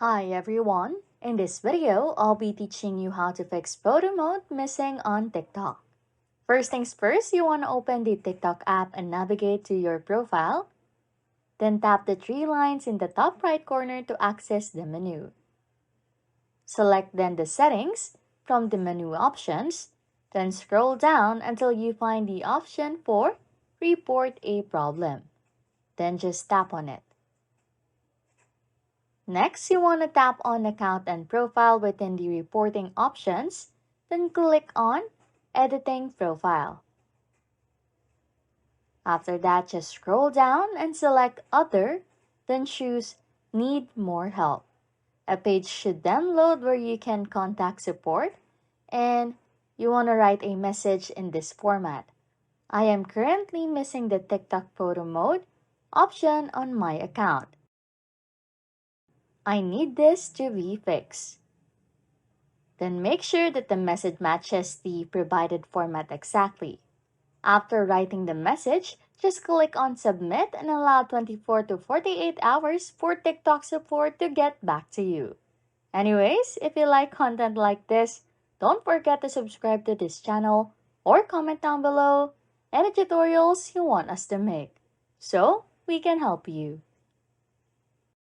Hi everyone! In this video, I'll be teaching you how to fix photo mode missing on TikTok. First things first, you want to open the TikTok app and navigate to your profile. Then tap the three lines in the top right corner to access the menu. Select then the settings from the menu options. Then scroll down until you find the option for Report a Problem. Then just tap on it. Next, you want to tap on Account and Profile within the reporting options, then click on Editing Profile. After that, just scroll down and select Other, then choose Need More Help. A page should then load where you can contact support, and you want to write a message in this format. I am currently missing the TikTok photo mode option on my account. I need this to be fixed. Then make sure that the message matches the provided format exactly. After writing the message, just click on Submit and allow 24 to 48 hours for TikTok support to get back to you. Anyways, if you like content like this, don't forget to subscribe to this channel or comment down below any tutorials you want us to make so we can help you.